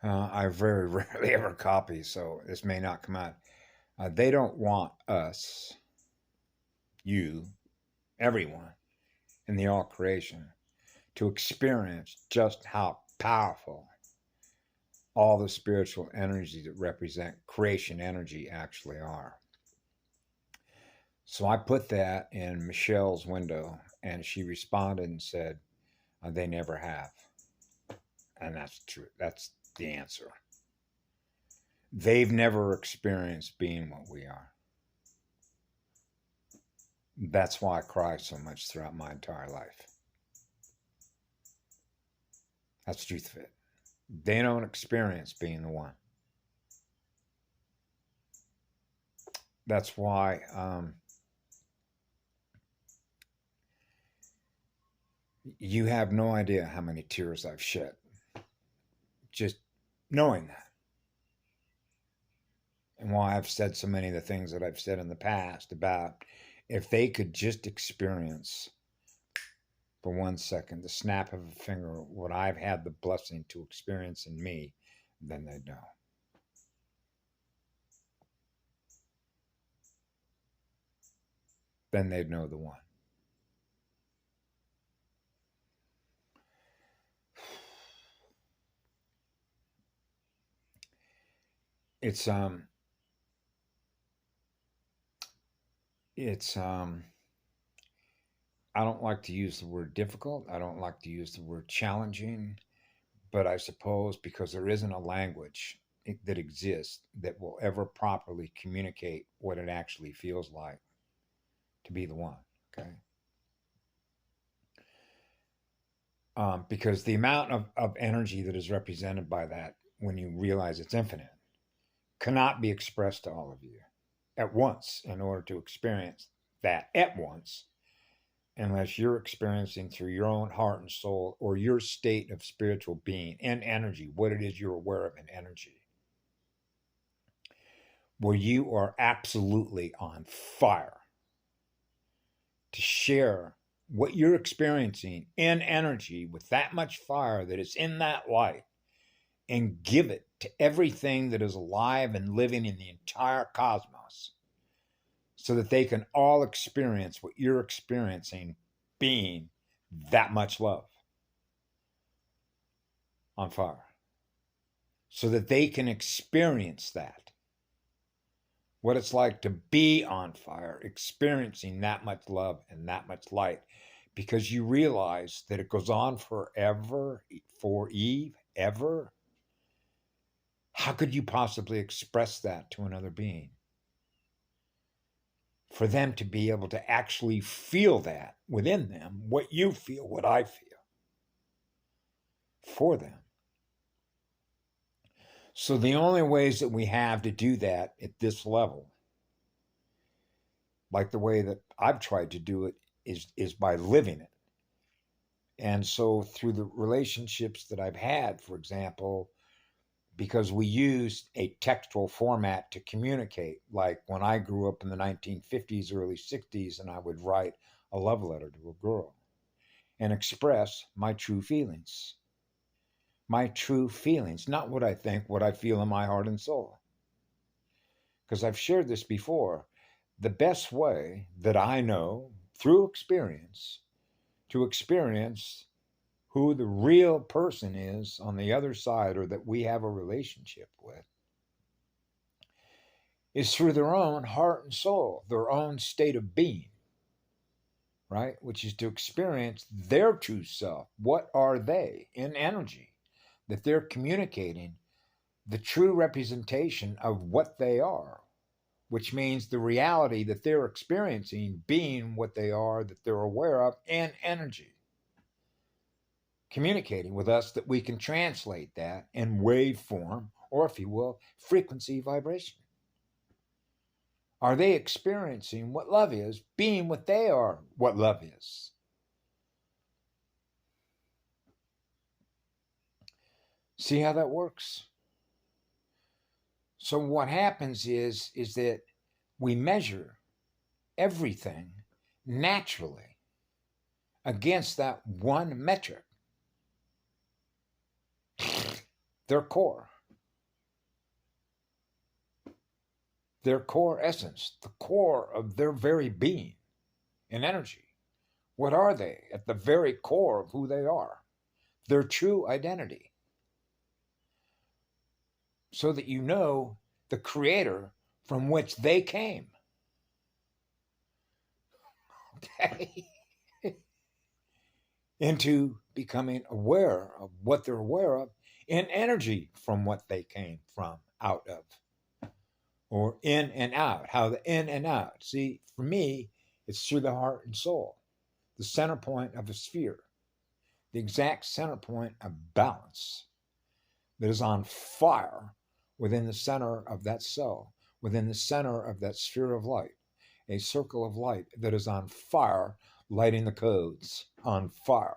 I very rarely ever copy, so this may not come out. They don't want us, you, everyone in the all creation to experience just how powerful all the spiritual energies that represent creation energy actually are. So I put that in Michelle's window, and she responded and said, they never have. And that's true. That's the answer. They've never experienced being what we are. That's why I cry so much throughout my entire life. That's the truth of it. They don't experience being the one. That's why you have no idea how many tears I've shed just knowing that. And why I've said so many of the things that I've said in the past about if they could just experience for 1 second the snap of a finger what I've had the blessing to experience in me, then they'd know. Then they'd know the one. It's I don't like to use the word difficult. I don't like to use the word challenging, but I suppose because there isn't a language that exists that will ever properly communicate what it actually feels like to be the one. Okay. Because the amount of energy that is represented by that when you realize it's infinite cannot be expressed to all of you at once in order to experience that at once unless you're experiencing through your own heart and soul or your state of spiritual being and energy, what it is you're aware of in energy, where you are absolutely on fire to share what you're experiencing in energy with that much fire that is in that light and give it to everything that is alive and living in the entire cosmos so that they can all experience what you're experiencing being that much love on fire so that they can experience that what it's like to be on fire, experiencing that much love and that much light, because you realize that it goes on forever, for Eve, ever. How could you possibly express that to another being? For them to be able to actually feel that within them, what you feel, what I feel, for them. So the only ways that we have to do that at this level, like the way that I've tried to do it, is by living it. And so through the relationships that I've had, for example, because we used a textual format to communicate, like when I grew up in the 1950s, early 60s, and I would write a love letter to a girl and express my true feelings. My true feelings, not what I think, what I feel in my heart and soul. Because I've shared this before. The best way that I know through experience to experience who the real person is on the other side or that we have a relationship with is through their own heart and soul, their own state of being, right? Which is to experience their true self. What are they in energy that they're communicating? The true representation of what they are, which means the reality that they're experiencing being what they are, that they're aware of, and energy. Communicating with us that we can translate that in wave form, or if you will, frequency vibration. Are they experiencing what love is, being what they are, what love is? See how that works? So what happens is that we measure everything naturally against that one metric. their core essence, the core of their very being and energy. What are they at the very core of who they are? Their true identity. So that you know the creator from which they came. Okay? Into becoming aware of what they're aware of in energy from what they came from, out of, or in and out. How the in and out. See, for me, it's through the heart and soul, the center point of a sphere, the exact center point of balance that is on fire within the center of that cell, within the center of that sphere of light, a circle of light that is on fire, lighting the codes on fire.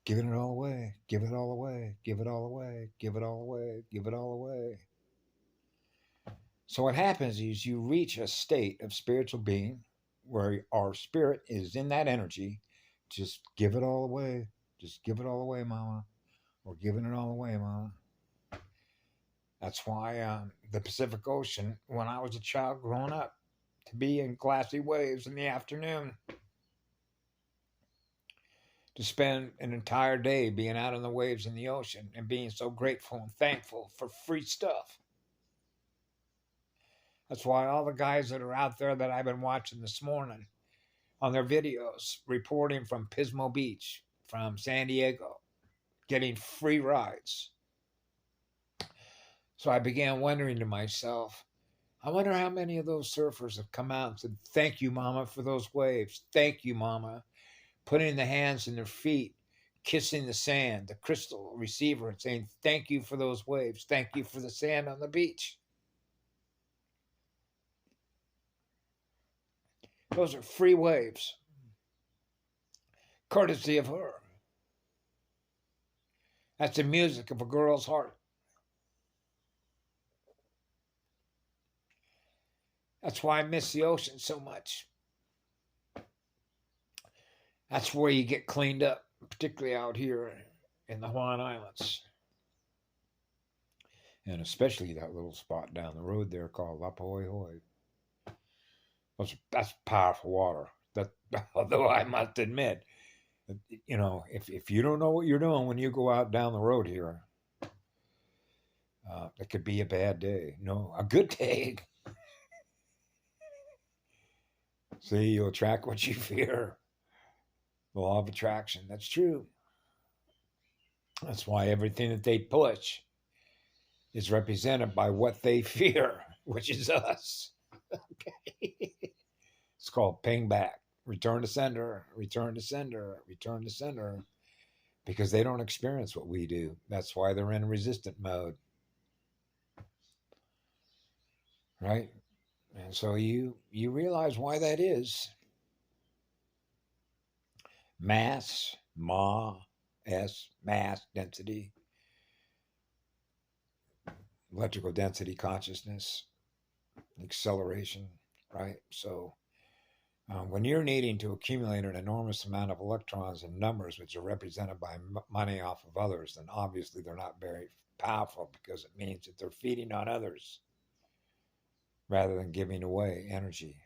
Giving it all away, give it all away, give it all away, give it all away, give it all away. So what happens is you reach a state of spiritual being where our spirit is in that energy. Just give it all away. Just give it all away, mama. We're giving it all away, mama. That's why the Pacific Ocean, when I was a child growing up, to be in glassy waves in the afternoon, to spend an entire day being out on the waves in the ocean and being so grateful and thankful for free stuff. That's why all the guys that are out there that I've been watching this morning on their videos reporting from Pismo Beach, from San Diego, getting free rides. So I began wondering to myself, I wonder how many of those surfers have come out and said, thank you, mama, for those waves. Thank you, mama. Putting the hands in their feet, kissing the sand, the crystal receiver, and saying, thank you for those waves. Thank you for the sand on the beach. Those are free waves, courtesy of her. That's the music of a girl's heart. That's why I miss the ocean so much. That's where you get cleaned up, particularly out here in the Hawaiian Islands. And especially that little spot down the road there called Lapahoehoe. That's powerful water. That, although I must admit, you know, if you don't know what you're doing when you go out down the road here, it could be a bad day. No, a good day. See, you'll attract what you fear. The law of attraction. That's true. That's why everything that they push is represented by what they fear, which is us. Okay. It's called ping back. Return to sender, return to sender, return to sender. Because they don't experience what we do. That's why they're in resistant mode. Right? And so you realize why that is. Mass, mass density, electrical density consciousness, acceleration, right? So when you're needing to accumulate an enormous amount of electrons and numbers, which are represented by money off of others, then obviously they're not very powerful, because it means that they're feeding on others rather than giving away energy.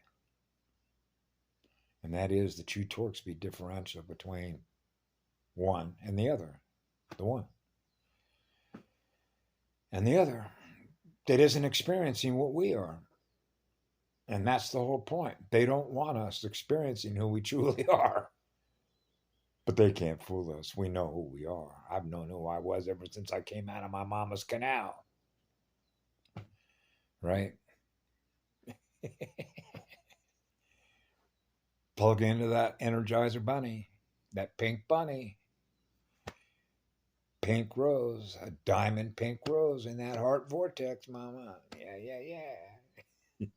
And that is the true torque speed differential between one and the other. The one and the other that isn't experiencing what we are. And that's the whole point. They don't want us experiencing who we truly are. But they can't fool us. We know who we are. I've known who I was ever since I came out of my mama's canal. Right? Plug into that Energizer bunny, that pink bunny. Pink rose, a diamond pink rose in that heart vortex, mama. Yeah.